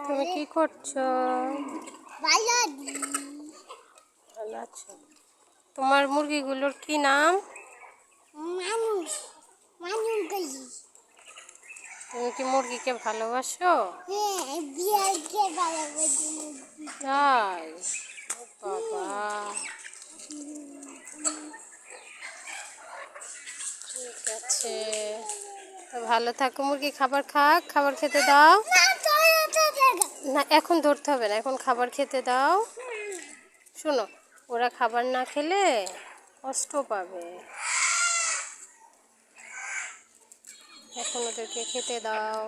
তুমি কি করছো? ভালো আছো? তোমার মুরগিগুলোর কি নাম? তুমি কি মুরগিকে ভালোবাসো? তাই? বাবা, ঠিক আছে, তো ভালো থাকো। মুরগি খাবার খাক, খাবার খেতে দাও। না, এখন ধরতে হবে না, এখন খাবার খেতে দাও। শোনো, ওরা খাবার না খেলে কষ্ট পাবে, এখন ওদেরকে খেতে দাও।